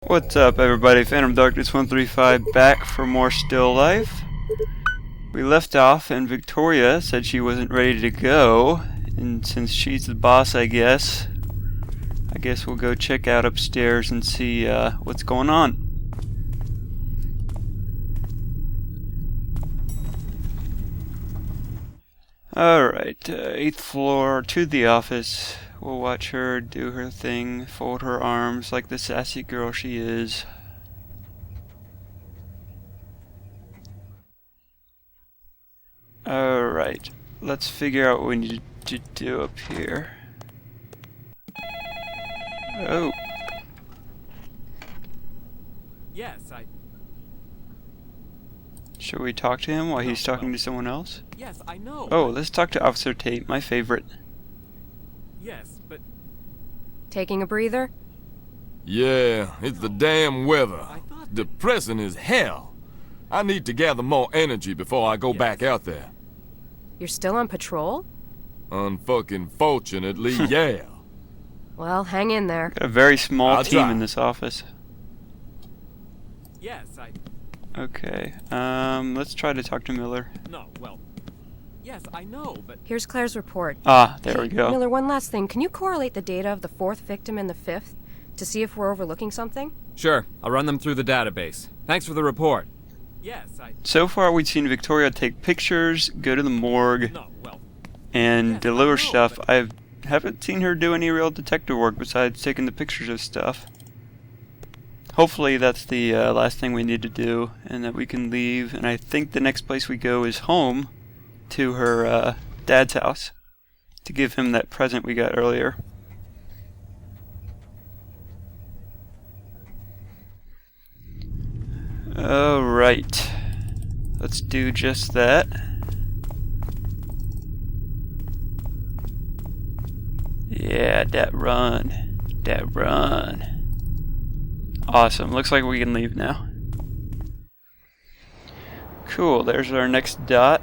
What's up, everybody? Phantom Darkness 135 back for more still life. We left off and Victoria said she wasn't ready to go, and since she's the boss, I guess we'll go check out upstairs and see what's going on. Alright, 8th floor to the office. We'll watch her do her thing, fold her arms like the sassy girl she is. Alright, let's figure out what we need to do up here. Oh. Yes, Should we talk to him while he's talking to someone else? Yes, I know. Oh, let's talk to Officer Tate, my favorite. Yes, but Taking a breather? Yeah, it's the damn weather. Depressing as hell. I need to gather more energy before I go back out there. You're still on patrol? Unfucking fortunately, yeah. Well, hang in there. Got a very small I'll team try. in this office. yes, Okay, let's try to talk to Miller. no, well. Yes, I know, but Here's Claire's report. Ah, there we go. Miller, one last thing. Can you correlate the data of the 4th victim and the 5th to see if we're overlooking something? Sure, I'll run them through the database. Thanks for the report. yes, So far, we've seen Victoria take pictures, go to the morgue, no, well. and Yes, deliver I know, stuff. but- I haven't seen her do any real detective work besides taking the pictures of stuff. Hopefully that's the last thing we need to do, and that we can leave. And I think the next place we go is home, to her dad's house, to give him that present we got earlier. Alright, let's do just that. Yeah, that run. That run. Awesome. Looks like we can leave now. Cool, there's our next dot.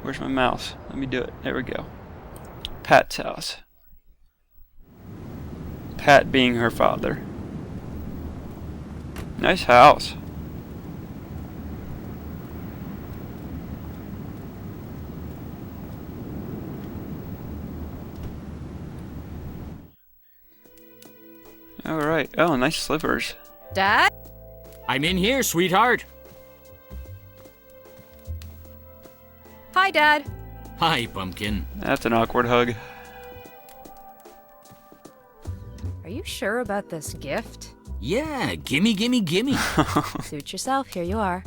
Where's my mouse? Let me do it. There we go. Pat's house. Pat being her father. Nice house. Alright. Oh, nice slivers. Dad? I'm in here, sweetheart. Hi, Dad. Hi, Pumpkin. That's an awkward hug. Are you sure about this gift? Yeah, gimme, gimme, gimme. Suit yourself, here you are.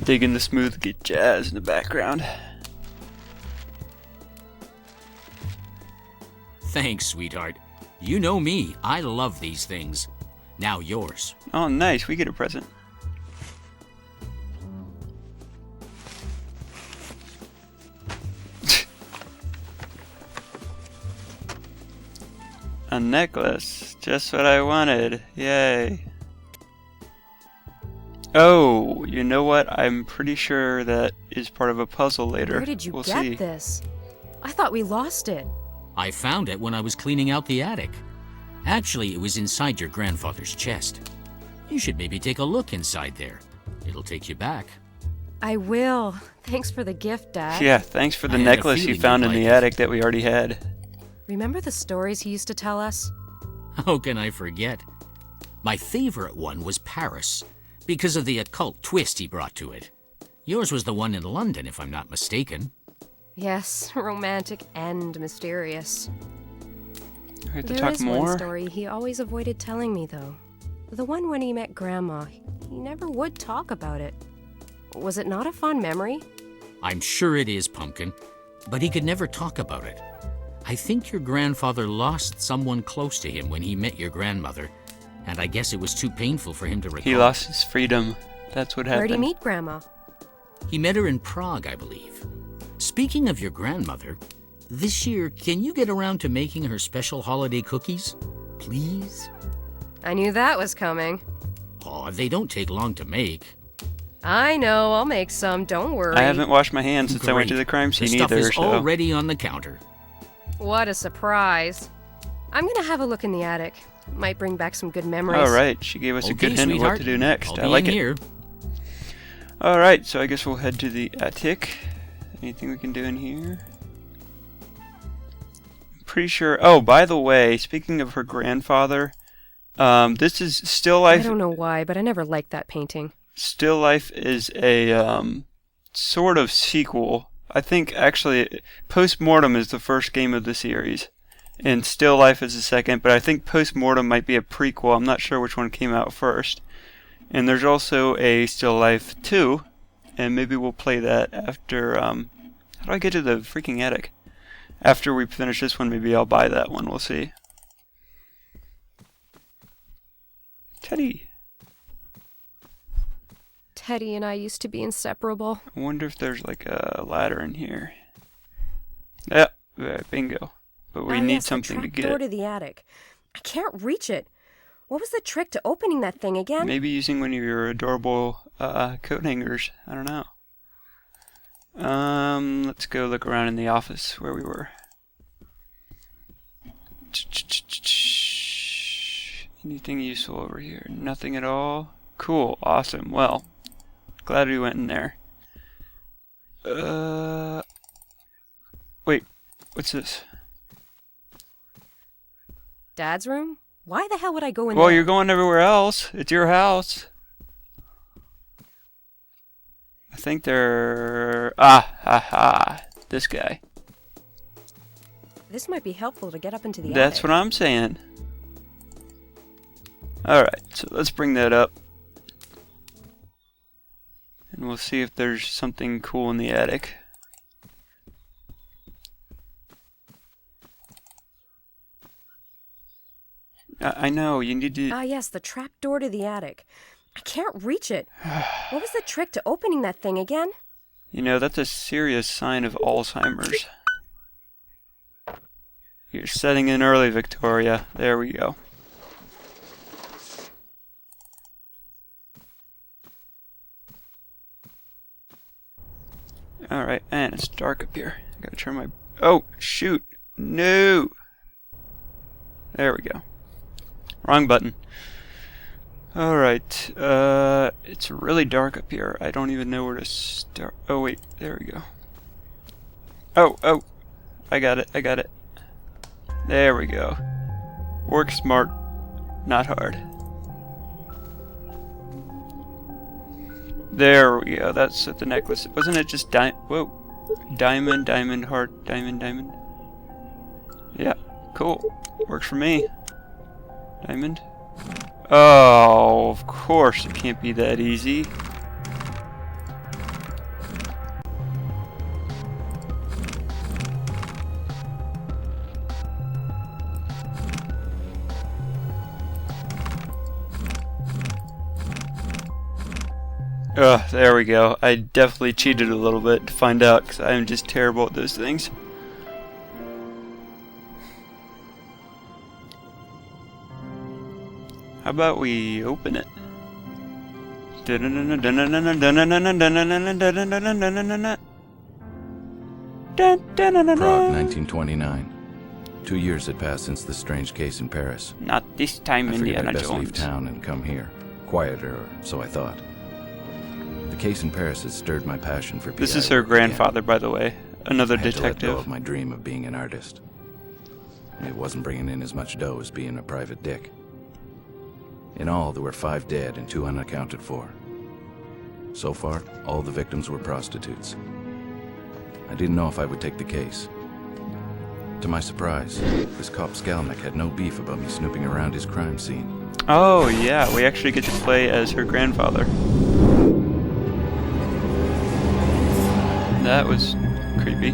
Digging the smooth get jazz in the background. Thanks, sweetheart. You know me, I love these things. Now yours. Oh, nice. We get a present. A necklace. Just what I wanted. Yay. Oh, you know what? I'm pretty sure that is part of a puzzle later. Where did you we'll get see. this? I thought we lost it. I found it when I was cleaning out the attic. Actually, it was inside your grandfather's chest. You should maybe take a look inside there. It'll take you back. I will. Thanks for the gift, Dad. Yeah, thanks for the I had a necklace you feeling found you'd in the like it. attic that we already had. Remember the stories he used to tell us? How can I forget? My favorite one was Paris, because of the occult twist he brought to it. Yours was the one in London, if I'm not mistaken. Yes, romantic and mysterious. We have to There talk is more. one story he always avoided telling me, though. The one when he met Grandma. He never would talk about it. Was it not a fond memory? I'm sure it is, Pumpkin, but he could never talk about it. I think your grandfather lost someone close to him when he met your grandmother, and I guess it was too painful for him to recall. He lost his freedom. That's what happened. Where'd he meet Grandma? He met her in Prague, I believe. Speaking of your grandmother, this year, can you get around to making her special holiday cookies? Please? I knew that was coming. Aw, they don't take long to make. I know, I'll make some, don't worry. I haven't washed my hands since I went to Great. the crime scene The stuff either, is so... already on the counter. What a surprise. I'm gonna have a look in the attic. Might bring back some good memories. Alright, she gave us a good hint of what to do next. I like it. Here. Alright, so I guess we'll head to the attic. Anything we can do in here? I'm pretty sure... Oh, by the way, speaking of her grandfather, this is Still Life... I don't know why, but I never liked that painting. Still Life is a sort of sequel. I think, actually, Postmortem is the first game of the series. And Still Life is the second, but I think Postmortem might be a prequel. I'm not sure which one came out first. And there's also a Still Life 2, and maybe we'll play that after, how do I get to the freaking attic? After we finish this one, maybe I'll buy that one, we'll see. Teddy. Teddy and I used to be inseparable. I wonder if there's like a ladder in here. Yeah, bingo. But we need something to get Door to it. the attic. I can't reach it. What was the trick to opening that thing again? Maybe using one of your adorable coat hangers. I don't know. Let's go look around in the office where we were. Anything useful over here? Nothing at all? Cool, awesome. Well, glad we went in there. Wait, what's this? Dad's room? Why the hell would I go in there? Well, you're going everywhere else. It's your house. I think they're... This guy. This might be helpful to get up into the attic. That's what I'm saying. Alright, so let's bring that up. And we'll see if there's something cool in the attic. I know, you need to... Ah, yes, the trap door to the attic. I can't reach it. What was the trick to opening that thing again? You know, that's a serious sign of Alzheimer's. You're setting in early, Victoria. There we go. Alright, and it's dark up here. I gotta turn my... Oh, shoot! No! There we go. Wrong button. Alright, it's really dark up here. I don't even know where to start. Oh, wait, there we go. Oh, I got it. There we go. Work smart, not hard. There we go, that's the necklace. Wasn't it just whoa. Diamond, heart, diamond. Yeah, cool. Works for me. Diamond. Oh, of course, it can't be that easy. There we go. I definitely cheated a little bit to find out, because I am just terrible at those things. How about we open it? Prague, 1929. 2 years had passed since the strange case in Paris. Not this time, I figured Indiana I'd best leave Jones. town and come here. Quieter, or so I thought. The case in Paris had stirred my passion for This is PI her work again. grandfather, by the way. Another I had to let go detective. of my dream of being an artist. It wasn't bringing in as much dough as being a private dick. In all, there were 5 dead and 2 unaccounted for. So far, all the victims were prostitutes. I didn't know if I would take the case. To my surprise, this cop Skalnick had no beef about me snooping around his crime scene. Oh, yeah, we actually get to play as her grandfather. That was creepy.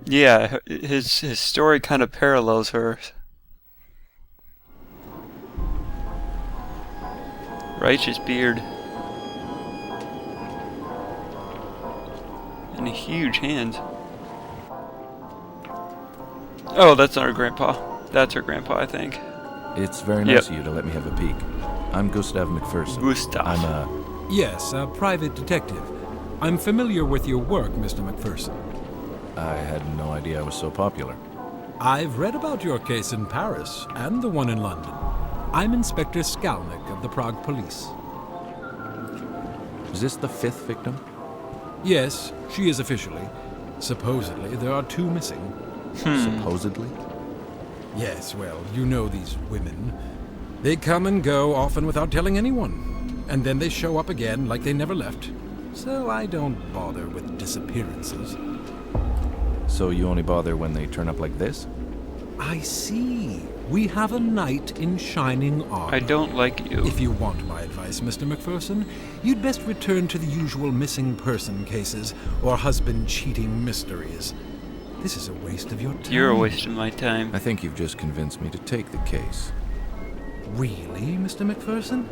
Yeah, his story kind of parallels hers. Righteous beard. And huge hands. Oh, that's not her grandpa. That's her grandpa, I think. It's very nice of you to let me have a peek. I'm Gustav McPherson. Gustav. I'm a... Yes, a private detective. I'm familiar with your work, Mr. McPherson. I had no idea I was so popular. I've read about your case in Paris and the one in London. I'm Inspector Skalnick of the Prague Police. Is this the 5th victim? Yes, she is officially. Supposedly, there are 2 missing. Supposedly? Yes, well, you know these women. They come and go, often without telling anyone. And then they show up again like they never left. So I don't bother with disappearances. So you only bother when they turn up like this? I see. We have a knight in shining armor. I don't like you. If you want my advice, Mr. McPherson, you'd best return to the usual missing person cases or husband cheating mysteries. This is a waste of your time. You're a waste of my time. I think you've just convinced me to take the case. Really, Mr. McPherson?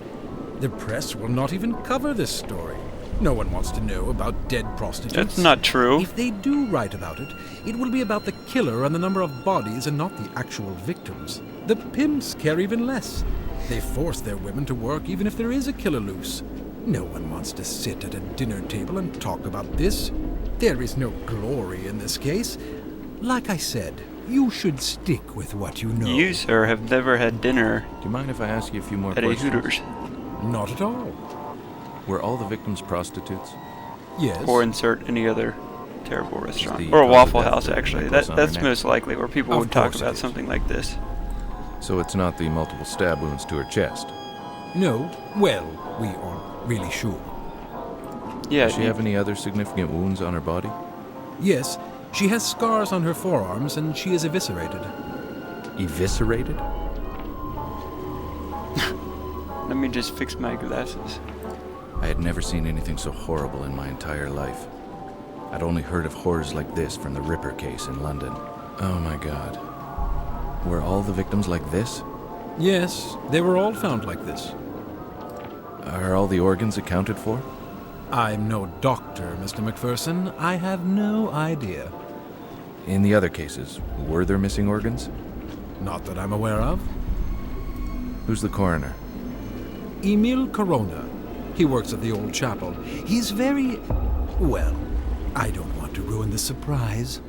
The press will not even cover this story. No one wants to know about dead prostitutes. That's not true. If they do write about it, it will be about the killer and the number of bodies and not the actual victims. The pimps care even less. They force their women to work even if there is a killer loose. No one wants to sit at a dinner table and talk about this. There is no glory in this case. Like I said, you should stick with what you know. You, sir, have never had dinner Do you mind if I ask you a few more at a questions? Hooters. Not at all. Were all the victims prostitutes? Yes. Or insert any other terrible restaurant. the Or a cause of Waffle death House, the actually. necklace on That's her neck? most likely where people Of would talk course it about is. something like this. So it's not the multiple stab wounds to her chest? No. Well, we aren't really sure. Yeah, Does she have any other significant wounds on her body? Yes, she has scars on her forearms and she is eviscerated. Eviscerated? let me just fix my glasses. I had never seen anything so horrible in my entire life. I'd only heard of horrors like this from the Ripper case in London. Oh my god. Were all the victims like this? Yes, they were all found like this. Are all the organs accounted for? I'm no doctor, Mr. McPherson. I have no idea. In the other cases, were there missing organs? Not that I'm aware of. Who's the coroner? Emil Corona. He works at the old chapel. He's very... well, I don't want to ruin the surprise.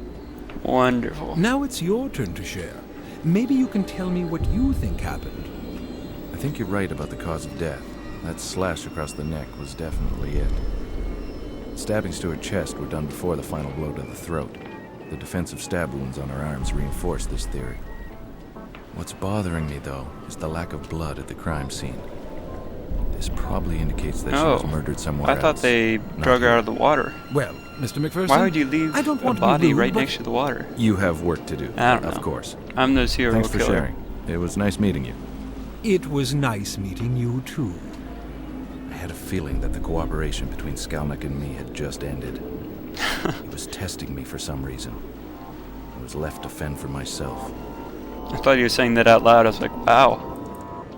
Wonderful. Now it's your turn to share. Maybe you can tell me what you think happened. I think you're right about the cause of death. That slash across the neck was definitely it. Stabbings to her chest were done before the final blow to the throat. The defensive stab wounds on her arms reinforce this theory. What's bothering me, though, is the lack of blood at the crime scene. This probably indicates that she was murdered somewhere I else. thought they drug her out of the water. Well, Mr. McPherson... Why would you leave I don't a want to be body rude, right but next to the water? You have work to do. I don't know. Of course. I'm no serial Thanks for killer. sharing. It was nice meeting you. It was nice meeting you, too. I had a feeling that the cooperation between Skalnick and me had just ended. He was testing me for some reason. I was left to fend for myself. I thought you were saying that out loud. I was like, wow.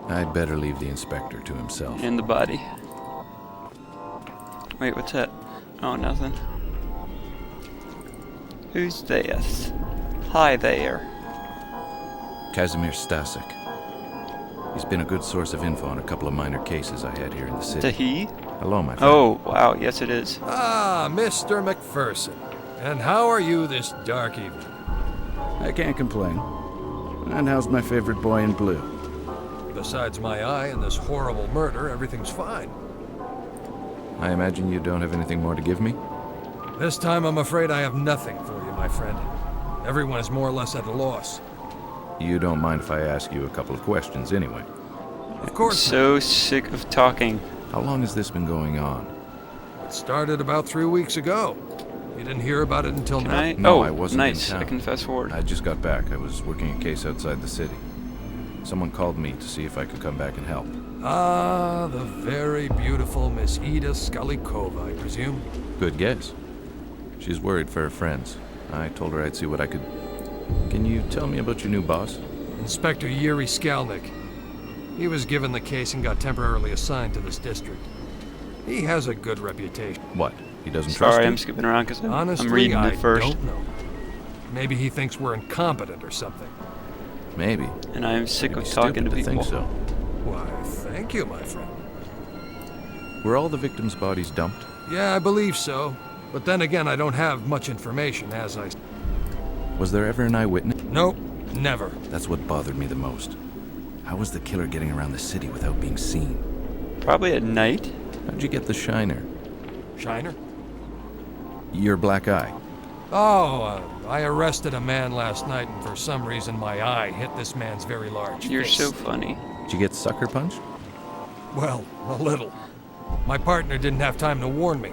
I'd better leave the inspector to himself. In the body. Wait, what's that? Oh, nothing. Who's this? Hi there. Kazimir Stasek. He's been a good source of info on a couple of minor cases I had here in the The city. he? Hello, my friend. Oh, wow. Yes, it is. Ah, Mr. McPherson. And how are you this dark evening? I can't complain. And how's my favorite boy in blue? Besides my eye and this horrible murder, everything's fine. I imagine you don't have anything more to give me? This time I'm afraid I have nothing for you, my friend. Everyone is more or less at a loss. You don't mind if I ask you a couple of questions anyway. Of course So sick of talking. How long has this been going on? not. It started about 3 weeks ago. You didn't hear about it until Can now. I? No, Oh, I wasn't in nice. town. I can fast forward. I just got back. I was working a case outside the city. Someone called me to see if I could come back and help. Ah, the very beautiful Miss Ida Skalikova, I presume. Good guess. She's worried for her friends. I told her I'd see what I could... Can you tell me about your new boss? Inspector Yuri Skalnick. He was given the case and got temporarily assigned to this district. He has a good reputation. What? He doesn't trust Sorry, you? I'm skipping around because Honestly, I'm reading I it first. don't know. Maybe he thinks we're incompetent or something. Maybe. And I am sick Maybe of talking to stupid people. think so. Why, thank you, my friend. Were all the victims' bodies dumped? Yeah, I believe so. But then again, I don't have much information, as I... Was there ever an eyewitness? Nope, never. That's what bothered me the most. How was the killer getting around the city without being seen? Probably at night. How'd you get the shiner? Shiner? Your black eye. Oh, I arrested a man last night, and for some reason my eye hit this man's very large You're face. so funny. Did you get sucker punched? Well, a little. My partner didn't have time to warn me.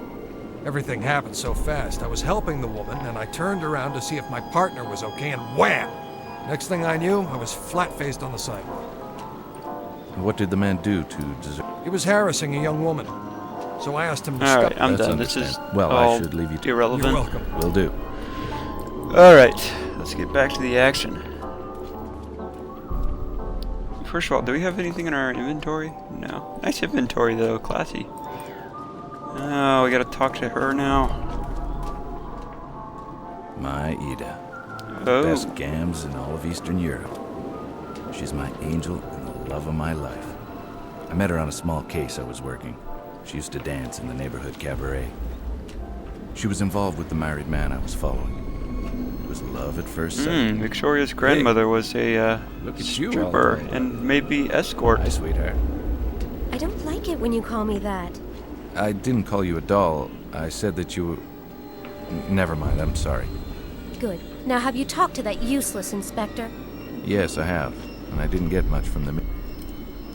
Everything happened so fast. I was helping the woman, and I turned around to see if my partner was okay, and wham! Next thing I knew, I was flat-faced on the sidewalk. What did the man do to deserve? He was harassing a young woman. So I asked him to Alright, stop. I'm That's done. This is well, all I should leave you to. irrelevant. You're welcome. Will do. Alright, let's get back to the action. First of all, do we have anything in our inventory? No. Nice inventory though, classy. Oh, we gotta talk to her now. My Ida. Oh. Best gams in all of Eastern Europe. She's my angel and the love of my life. I met her on a small case I was working. She used to dance in the neighborhood cabaret. She was involved with the married man I was following. It was love at first sight. Victoria's grandmother was a Look at you, stripper all and maybe escort. Hi, sweetheart. I don't like it when you call me that. I didn't call you a doll. I said that you were... Never mind, I'm sorry. Good. Now have you talked to that useless inspector? Yes, I have. And I didn't get much from the...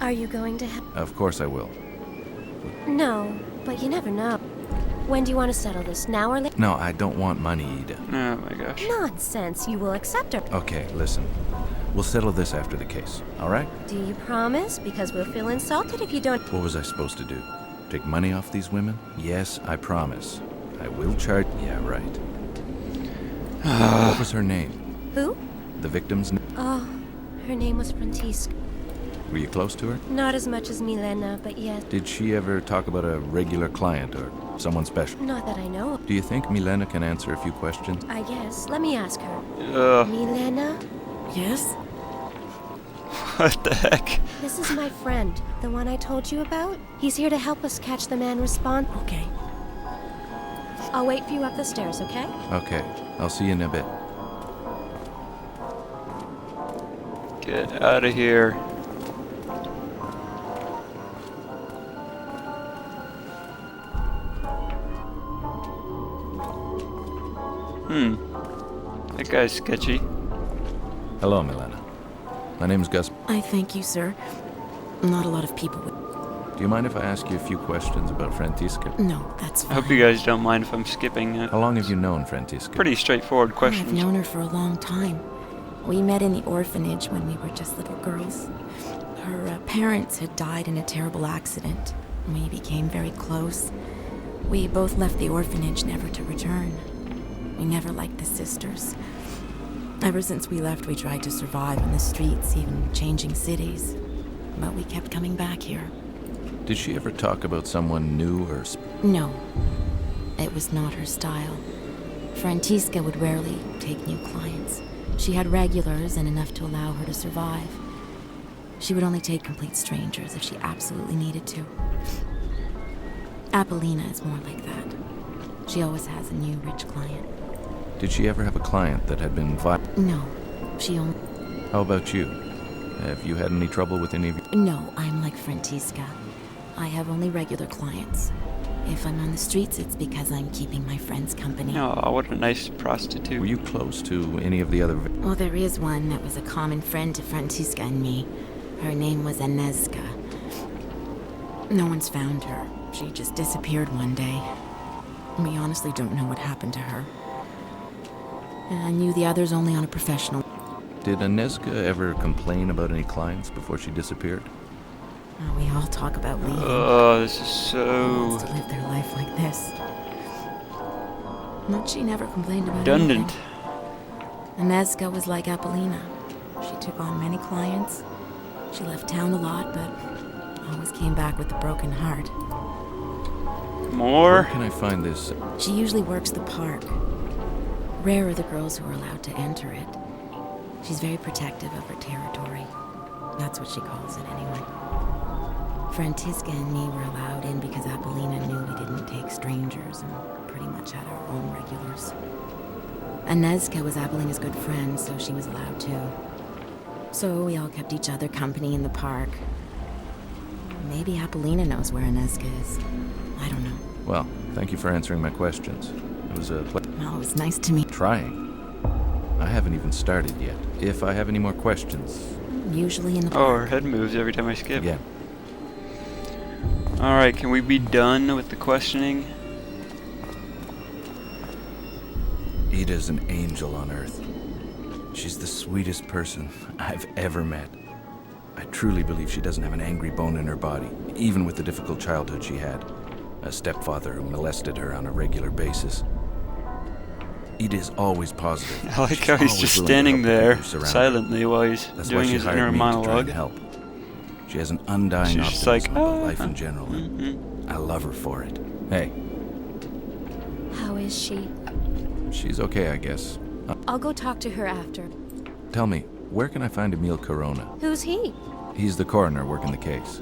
Are you going to Of course I will. No, but you never know. When do you want to settle this, now or later? No, I don't want money, Ida. Oh my gosh. Nonsense, you will accept her. Okay, listen. We'll settle this after the case, all right? Do you promise? Because we'll feel insulted if you don't. What was I supposed to do? Take money off these women? Yes, I promise. I will charge... Yeah, right. What was her name? Who? The victim's name? Oh, her name was Francisca. Were you close to her? Not as much as Milena, but yes. Did she ever talk about a regular client or someone special? Not that I know of. Do you think Milena can answer a few questions? I guess. Let me ask her. Ugh. Milena? Yes? What the heck? This is my friend, the one I told you about. He's here to help us catch the man responsible. Okay. I'll wait for you up the stairs, okay? Okay, I'll see you in a bit. Get out of here. That guy's sketchy. Hello, Milena. My name's Gus. I thank you, sir. Not a lot of people would... Do you mind if I ask you a few questions about Francisca? No, that's I fine. hope you guys don't mind if I'm skipping it. How long have you known Francisca? Pretty straightforward I've questions. known her for a long time. We met in the orphanage when we were just little girls. Her parents had died in a terrible accident. We became very close. We both left the orphanage never to return. We never liked the sisters. Ever since we left, we tried to survive on the streets, even changing cities. But we kept coming back here. Did she ever talk about someone new or... No, it was not her style. Francisca would rarely take new clients. She had regulars and enough to allow her to survive. She would only take complete strangers if she absolutely needed to. Apollina is more like that. She always has a new rich client. Did she ever have a client that had been No, she only... How about you? Have you had any trouble with any of you? No, I'm like Francisca. I have only regular clients. If I'm on the streets, it's because I'm keeping my friends company. Oh, what a nice prostitute. Were you close to any of the other... Well, there is one that was a common friend to Francisca and me. Her name was Inezka. No one's found her. She just disappeared one day. We honestly don't know what happened to her. And I knew the others only on a professional... Did Inezka ever complain about any clients before she disappeared? Oh, we all talk about leaving. Oh, this is Who so wants to live their life like this? But she never complained about redundant. anything. Inezka was like Apollina. She took on many clients. She left town a lot, but always came back with a broken heart. Where More? can I find this? She usually works the park. Rare are the girls who are allowed to enter it. She's very protective of her territory. That's what she calls it, anyway. Friend Tiska and me were allowed in because Apollina knew we didn't take strangers and pretty much had our own regulars. Anezka was Apollina's good friend, so she was allowed too. So we all kept each other company in the park. Maybe Apollina knows where Anezka is. I don't know. Well, thank you for answering my questions. It was a pleasure. Well, it was nice to meet. Trying. I haven't even started yet. If I have any more questions... Usually in the Oh, park. her head moves every time I skip. Yeah. Alright, can we be done with the questioning? Ida's an angel on Earth. She's the sweetest person I've ever met. I truly believe she doesn't have an angry bone in her body, even with the difficult childhood she had. A stepfather who molested her on a regular basis. Ida is always positive. I like She's how he's always just willing to standing help the there people who surround her. silently while he's That's doing why she his hired inner me to try monologue. and help. She has an undying She's just optimism like, about life in general. mm-hmm. I love her for it. Hey, How is she? she's okay, I guess. I'll go talk to her after. Tell me, where can I find Emil Corona? Who's he? He's the coroner working the case.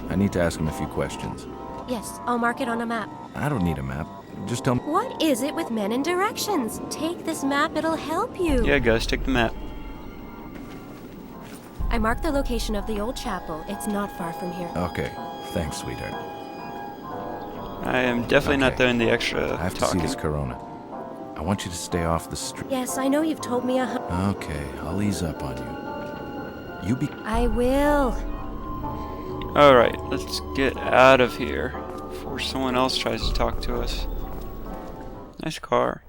I need to ask him a few questions. Yes, I'll mark it on a map. I don't need a map. Just tell me. What is it with men and directions? Take this map, it'll help you. Yeah, guys, take the map. I marked the location of the old chapel. It's not far from here. Okay, thanks, sweetheart. I am definitely not Okay. doing the extra I have to talking. see this Corona. I want you to stay off the street. Yes, I know you've told me Okay, I'll ease up on you. You be. I will. Alright, let's get out of here before someone else tries to talk to us. Nice car.